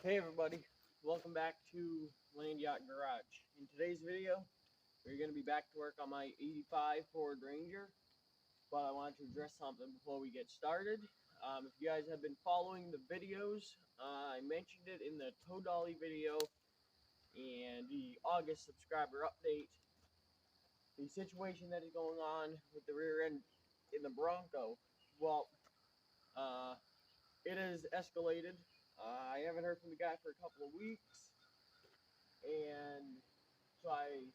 Hey everybody, welcome back to Land Yacht Garage. In today's video, we're going to be back to work on my 85 Ford Ranger, but I wanted to address something before we get started. If you guys have been following the videos, I mentioned it in the Tow Dolly video and the August subscriber update. The situation that is going on with the rear end in the Bronco, well, it has escalated. I haven't heard from the guy for a couple of weeks, and so I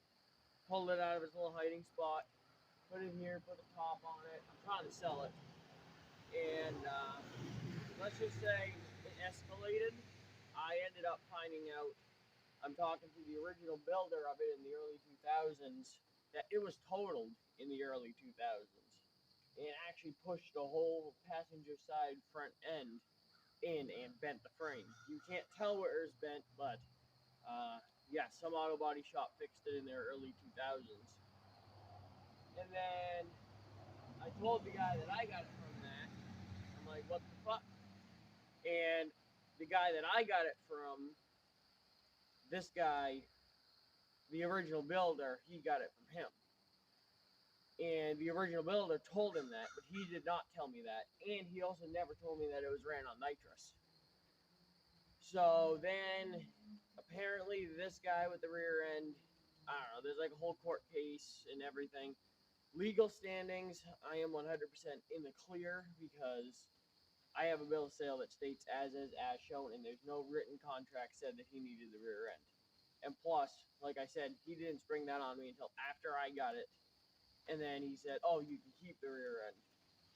pulled it out of its little hiding spot, put it here, put the top on it. I'm trying to sell it, and let's just say it escalated. I ended up finding out, I'm talking to the original builder of it in the early 2000s, that it was totaled in the early 2000s and actually pushed the whole passenger side front end in and bent the frame. You can't tell where it's bent, but yeah, some auto body shop fixed it in their early 2000s. And then I told the guy that I got it from that. I'm like, what the fuck? And the guy that I got it from, this guy, the original builder, he got it from him. And the original builder told him that, but he did not tell me that. And he also never told me that it was ran on nitrous. So then, apparently, this guy with the rear end, I don't know, there's like a whole court case and everything. Legal standings, I am 100% in the clear because I have a bill of sale that states as is, as shown, and there's no written contract said that he needed the rear end. And plus, like I said, he didn't spring that on me until after I got it. And then he said, oh, you can keep the rear end.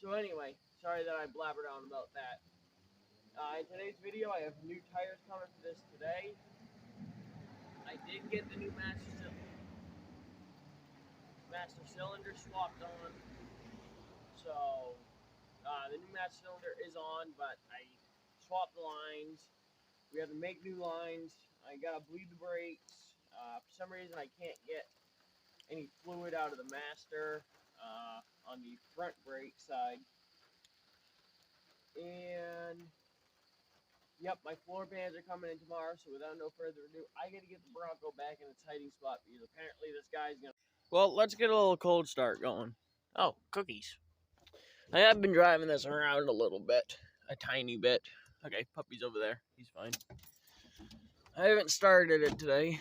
So anyway, sorry that I blabbered on about that. In today's video, I have new tires coming for this today. I did get the new master cylinder swapped on. So the new master cylinder is on, but I swapped the lines. We have to make new lines. I gotta bleed the brakes. For some reason, I can't get any fluid out of the master on the front brake side. And yep, my floor pans are coming in tomorrow. So without no further ado, I gotta get the Bronco back in its hiding spot because apparently this guy's gonna. Well, let's get a little cold start going. Oh, cookies. I have been driving this around a little bit, a tiny bit. Okay, puppy's over there. He's fine. I haven't started it today.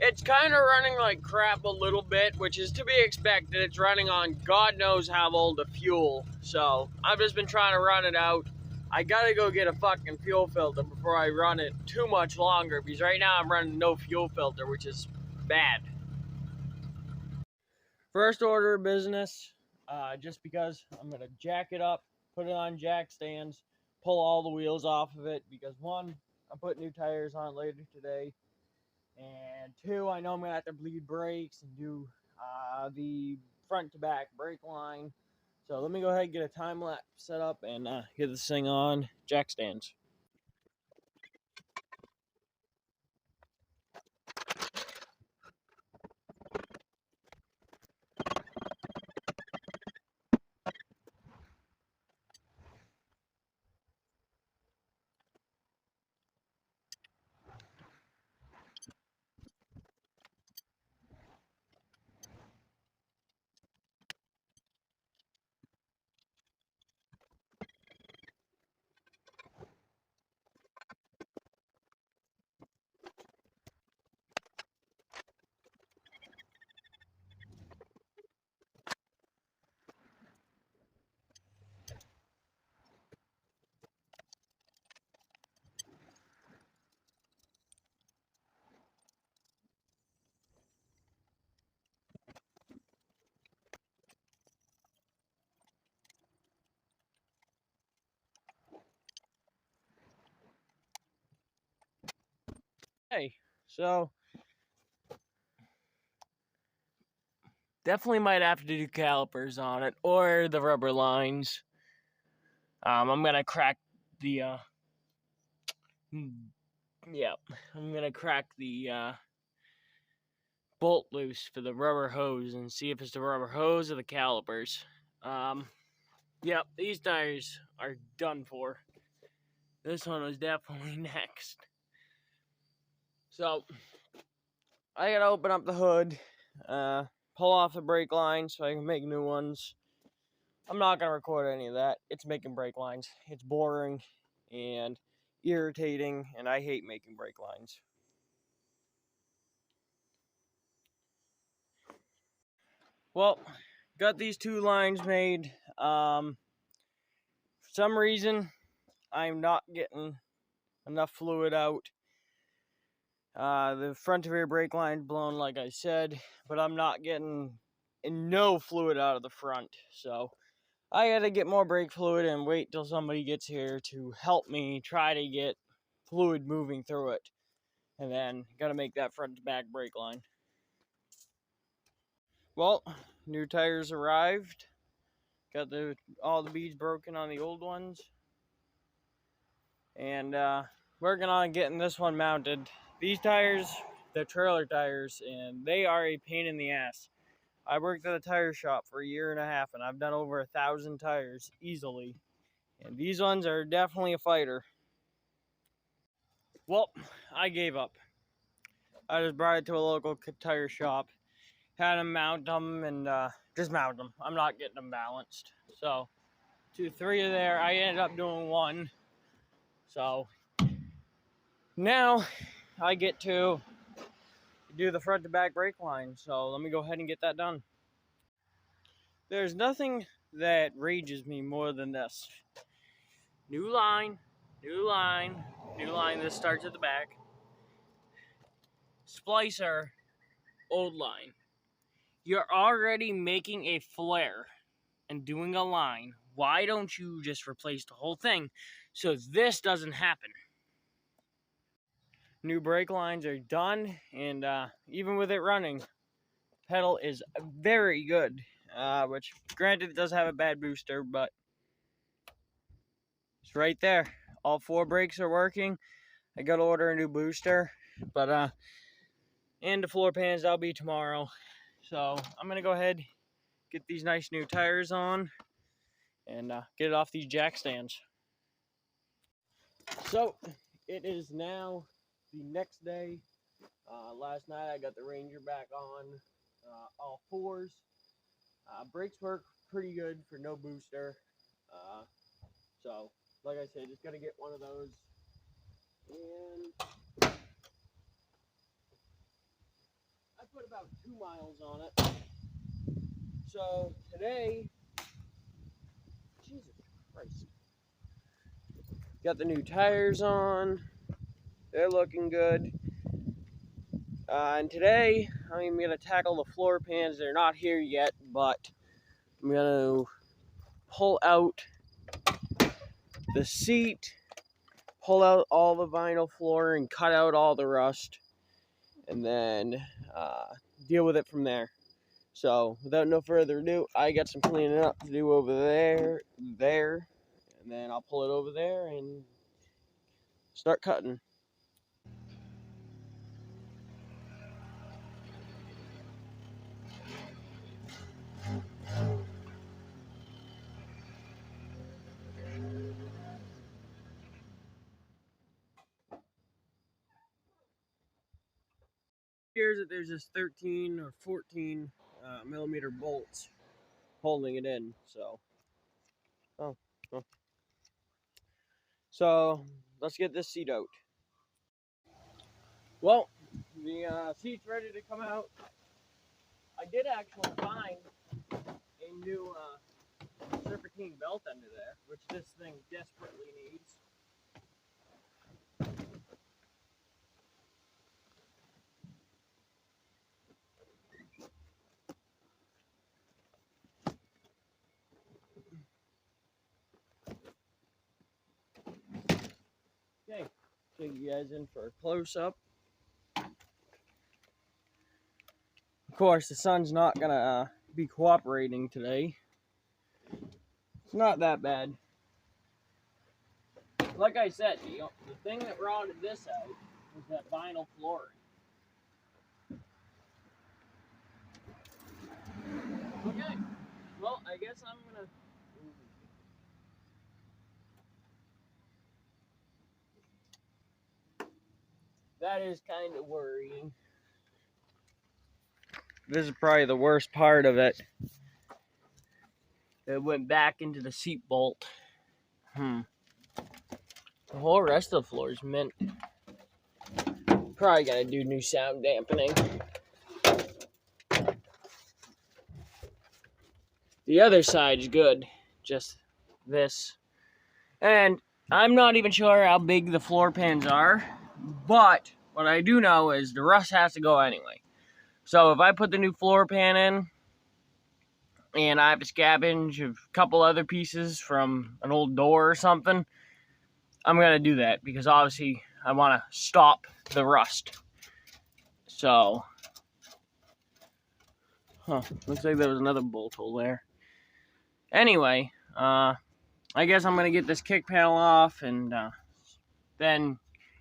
It's kind of running like crap a little bit, which is to be expected. It's running on God knows how old of fuel. So I've just been trying to run it out. I gotta go get a fucking fuel filter before I run it too much longer, because right now I'm running no fuel filter, which is bad. First order of business, just because I'm gonna jack it up, put it on jack stands, pull all the wheels off of it, because one, I'm putting new tires on later today, and two, I know I'm gonna have to bleed brakes and do the front to back brake line. So let me go ahead and get a time lapse set up and get this thing on jack stands. Hey, so definitely might have to do calipers on it or the rubber lines. I'm gonna crack the yeah, I'm gonna crack the bolt loose for the rubber hose and see if it's the rubber hose or the calipers. Yep, these tires are done for. This one was definitely next. So, I gotta open up the hood, pull off the brake lines so I can make new ones. I'm not gonna record any of that. It's making brake lines. It's boring and irritating, and I hate making brake lines. Well, got these two lines made. For some reason, I'm not getting enough fluid out. The front to rear brake line blown, like I said, but I'm not getting no fluid out of the front. So I gotta get more brake fluid and wait till somebody gets here to help me try to get fluid moving through it. And then gotta make that front to back brake line. Well, new tires arrived. Got all the beads broken on the old ones. And working on getting this one mounted. These tires, they're trailer tires, and they are a pain in the ass. I worked at a tire shop for 1.5 years, and I've done over 1,000 tires easily. And these ones are definitely a fighter. Well, I gave up. I just brought it to a local tire shop, had them mount them, and just mount them. I'm not getting them balanced. So, 3 are there. I ended up doing 1. So, now I get to do the front to back brake line. So, let me go ahead and get that done. There's nothing that rages me more than this. New line, new line, new line. This starts at the back. Splicer, old line. You're already making a flare and doing a line. Why don't you just replace the whole thing so this doesn't happen? New brake lines are done, and even with it running, pedal is very good. Which, granted, it does have a bad booster, but it's right there. All 4 brakes are working. I gotta order a new booster, but and the floor pans, that'll be tomorrow. So I'm gonna go ahead, get these nice new tires on, and get it off these jack stands. So it is now the next day. Last night I got the Ranger back on all 4s. Brakes work pretty good for no booster. So like I said, just gotta get one of those. And I put about 2 miles on it. So today, Jesus Christ, got the new tires on. They're looking good. And today, I'm going to tackle the floor pans. They're not here yet, but I'm going to pull out the seat, pull out all the vinyl flooring, cut out all the rust, and then deal with it from there. So, without no further ado, I got some cleaning up to do over there, and then I'll pull it over there and start cutting. Here's that there's just 13 or 14 millimeter bolts holding it in. So let's get this seat out. Well, the seat's ready to come out. I did actually find a new serpentine belt under there, which this thing desperately needs. Okay, take you guys in for a close-up. Of course, the sun's not gonna be cooperating today. It's not that bad. Like I said, the thing that rotted this out was that vinyl flooring. Okay, well, I guess I'm gonna that is kind of worrying. This is probably the worst part of it. It went back into the seat bolt. The whole rest of the floor is mint. Probably gotta do new sound dampening. The other side's good, just this. And I'm not even sure how big the floor pans are, but what I do know is the rust has to go anyway. So if I put the new floor pan in, and I have to scavenge a couple other pieces from an old door or something, I'm going to do that because obviously I want to stop the rust. So, looks like there was another bolt hole there. Anyway, I guess I'm going to get this kick panel off and then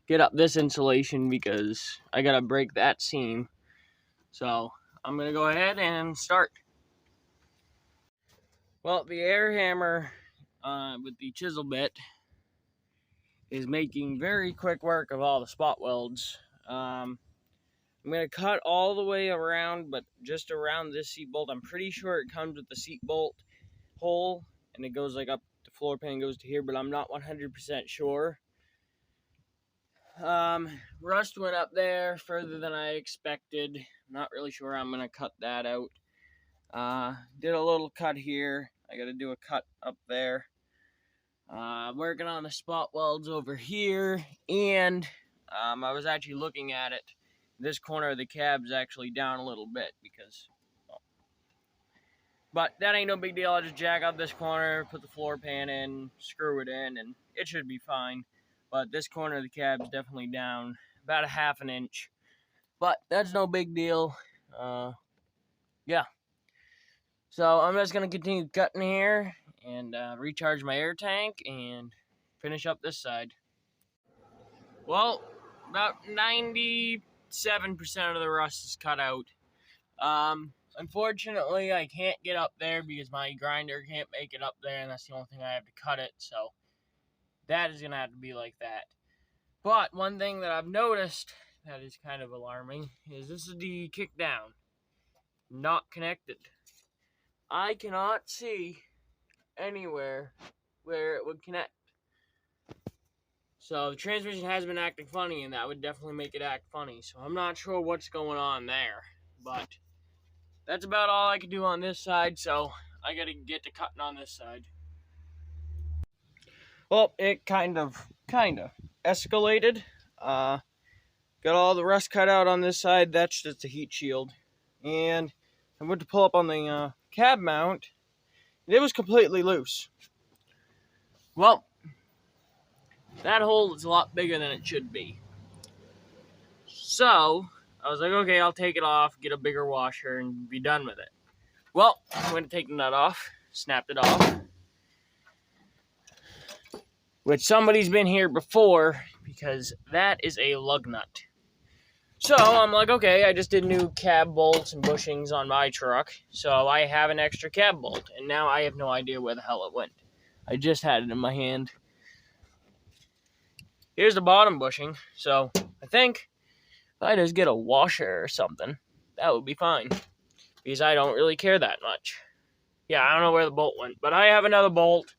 get up this insulation because I got to break that seam. So, I'm going to go ahead and start. Well, the air hammer with the chisel bit is making very quick work of all the spot welds. I'm going to cut all the way around, but just around this seat bolt. I'm pretty sure it comes with the seat bolt hole, and it goes like up, the floor pan goes to here, but I'm not 100% sure. Rust went up there further than I expected. I'm not really sure how I'm going to cut that out. Did a little cut here. I got to do a cut up there. Working on the spot welds over here, and I was actually looking at it. This corner of the cab's actually down a little bit because, well, but that ain't no big deal. I'll just jack up this corner, put the floor pan in, screw it in, and it should be fine. But this corner of the cab's definitely down about a ½ an inch, but that's no big deal. Yeah. So I'm just going to continue cutting here and recharge my air tank and finish up this side. Well, about 97% of the rust is cut out. Unfortunately, I can't get up there because my grinder can't make it up there, and that's the only thing I have to cut it, so that is going to have to be like that. But one thing that I've noticed that is kind of alarming is this is the kick down. Not connected. I cannot see anywhere where it would connect. So the transmission has been acting funny, and that would definitely make it act funny. So I'm not sure what's going on there, but that's about all I can do on this side, so I gotta get to cutting on this side. Well, it kind of escalated. Got all the rust cut out on this side. That's just a heat shield. And I went to pull up on the cab mount, and it was completely loose. Well, that hole is a lot bigger than it should be. So, I was like, okay, I'll take it off, get a bigger washer, and be done with it. Well, I went to take the nut off, snapped it off. Which somebody's been here before, because that is a lug nut. So, I'm like, okay, I just did new cab bolts and bushings on my truck, so I have an extra cab bolt, and now I have no idea where the hell it went. I just had it in my hand. Here's the bottom bushing, so I think if I just get a washer or something, that would be fine, because I don't really care that much. Yeah, I don't know where the bolt went, but I have another bolt.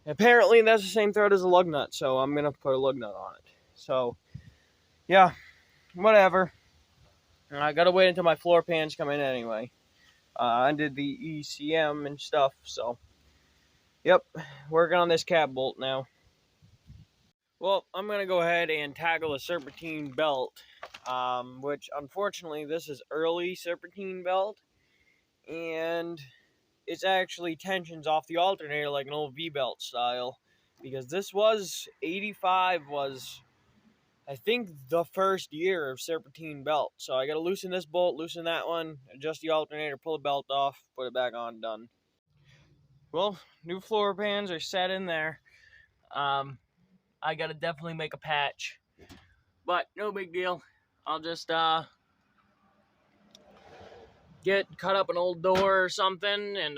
Apparently, that's the same thread as a lug nut, so I'm going to put a lug nut on it. So, yeah, whatever. And I got to wait until my floor pans come in anyway. I did the ECM and stuff, so, yep, working on this cab bolt now. Well, I'm going to go ahead and tackle a serpentine belt, which, unfortunately, this is early serpentine belt, and it's actually tensions off the alternator like an old V-belt style, because this was, 85 was, I think, the first year of serpentine belt. So I got to loosen this bolt, loosen that one, adjust the alternator, pull the belt off, put it back on, done. Well, new floor pans are set in there. I got to definitely make a patch, but no big deal. I'll just cut up an old door or something and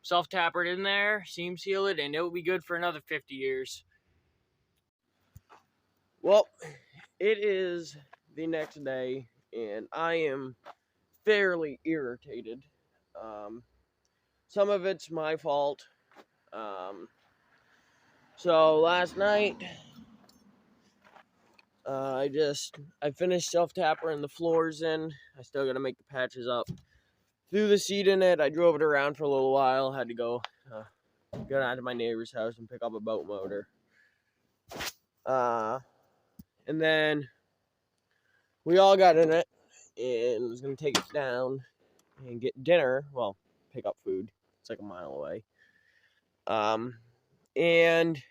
self-tapper it in there, seam seal it, and it will be good for another 50 years. Well, it is the next day, and I am fairly irritated. Some of it's my fault. So last night, I finished self-tappering the floors in. I still gotta make the patches up. Threw the seat in it. I drove it around for a little while. Had to go down to my neighbor's house and pick up a boat motor. And then we all got in it and was gonna take it down and get dinner. Well, pick up food. It's like a mile away. And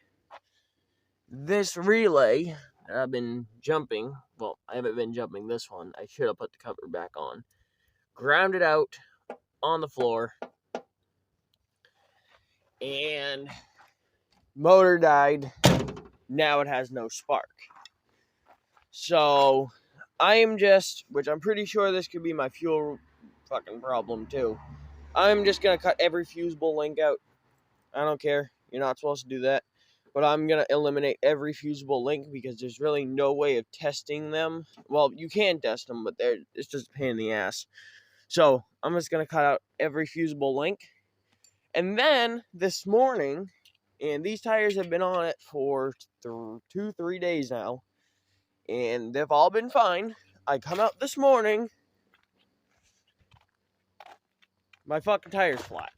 this relay that I've been jumping, well, I haven't been jumping this one. I should have put the cover back on. Grounded out on the floor. And motor died. Now it has no spark. So I am just, which I'm pretty sure this could be my fuel fucking problem too. I'm just gonna cut every fusible link out. I don't care. You're not supposed to do that. But I'm gonna eliminate every fusible link because there's really no way of testing them. Well, you can test them, but it's just a pain in the ass. So I'm just gonna cut out every fusible link. And then this morning, and these tires have been on it for 2-3 days now, and they've all been fine. I come out this morning, my fucking tire's flat.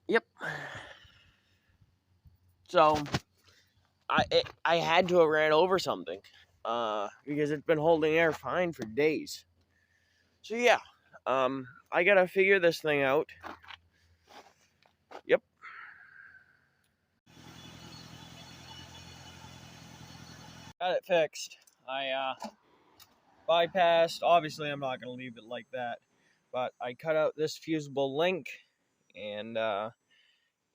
Yep. So I had to have ran over something because it's been holding air fine for days. So yeah, I gotta figure this thing out. Yep. Got it fixed. I bypassed. Obviously, I'm not gonna leave it like that, but I cut out this fusible link, and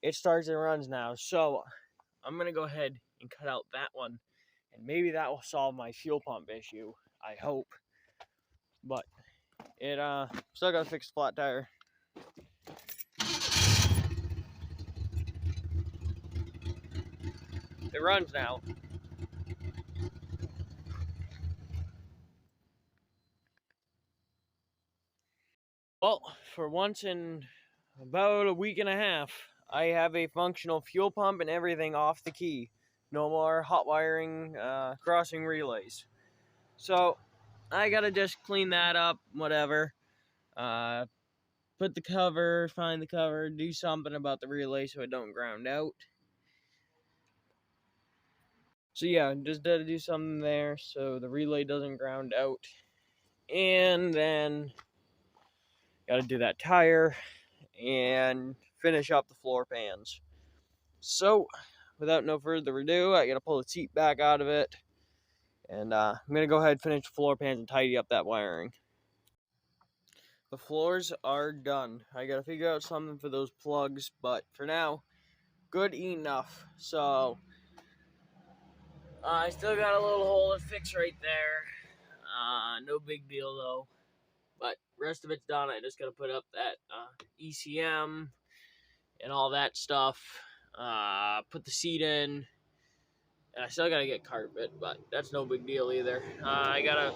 it starts and runs now. So I'm gonna go ahead and cut out that one, and maybe that will solve my fuel pump issue. I hope. But it still gotta fix the flat tire. It runs now. Well, for once in about a week and a half, I have a functional fuel pump and everything off the key. No more hot wiring, crossing relays. So I gotta just clean that up, whatever. Put the cover, find the cover, do something about the relay so it don't ground out. So yeah, just gotta do something there so the relay doesn't ground out. And then gotta do that tire and finish up the floor pans. So without no further ado, I gotta pull the seat back out of it. And I'm gonna go ahead and finish the floor pans and tidy up that wiring. The floors are done. I gotta figure out something for those plugs, but for now, good enough. So I still got a little hole to fix right there. No big deal though. But rest of it's done. I just gotta put up that ECM and all that stuff. Put the seat in. And I still gotta get carpet, but that's no big deal either. I gotta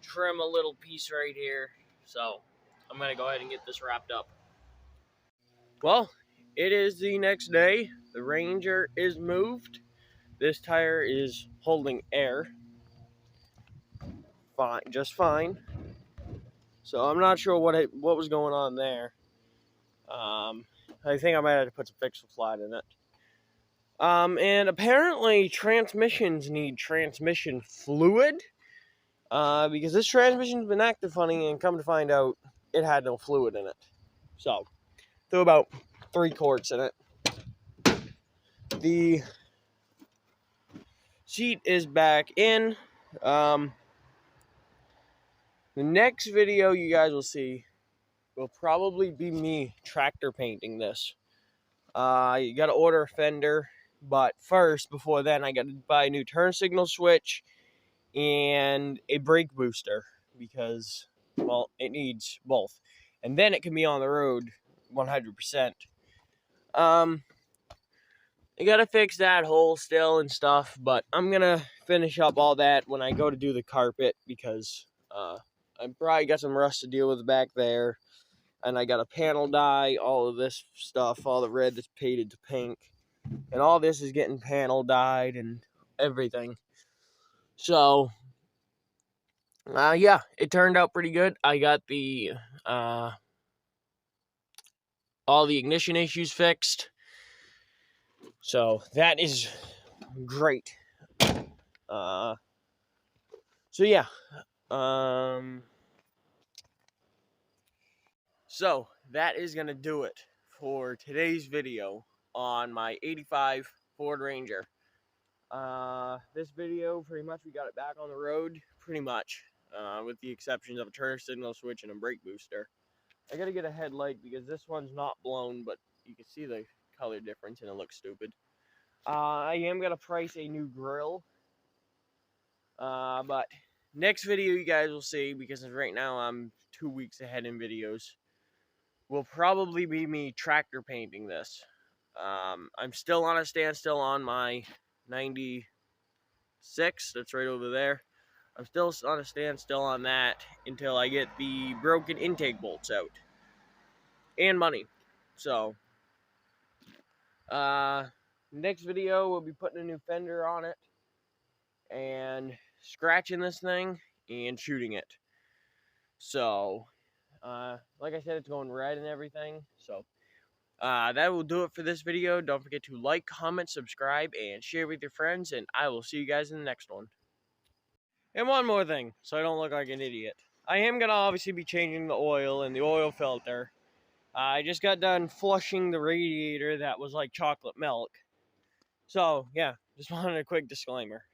trim a little piece right here. So I'm gonna go ahead and get this wrapped up. Well, it is the next day. The Ranger is moved. This tire is holding air. Fine, just fine. So I'm not sure what was going on there. I think I might have to put some fixed flat in it. And apparently transmissions need transmission fluid. Because this transmission's been acting funny, and come to find out, it had no fluid in it. So, threw about 3 quarts in it. The seat is back in. The next video you guys will see will probably be me tractor painting this. You gotta order a fender, but first, before then, I gotta buy a new turn signal switch and a brake booster because, well, it needs both. And then it can be on the road 100%. I gotta fix that hole still and stuff, but I'm gonna finish up all that when I go to do the carpet, because I probably got some rust to deal with back there, and I got a panel dye, all of this stuff, all the red that's painted to pink, and all this is getting panel dyed and everything. So yeah, it turned out pretty good. I got the all the ignition issues fixed, so that is great. So yeah, so that is gonna do it for today's video on my '85 Ford Ranger. This video, pretty much, we got it back on the road, pretty much, with the exceptions of a turn signal switch and a brake booster. I gotta get a headlight because this one's not blown, but you can see the color difference and it looks stupid. I am gonna price a new grill, but next video you guys will see, because right now I'm 2 weeks ahead in videos, will probably be me tractor painting this. I'm still on a standstill on my 96, that's right over there. I'm still on a standstill on that until I get the broken intake bolts out. And money. So, next video we'll be putting a new fender on it, and scratching this thing, and shooting it. So, like I said, it's going red and everything. So, that will do it for this video. Don't forget to like, comment, subscribe, and share with your friends, and I will see you guys in the next one. And one more thing, so I don't look like an idiot. I am going to obviously be changing the oil and the oil filter. I just got done flushing the radiator that was like chocolate milk. So, yeah, just wanted a quick disclaimer.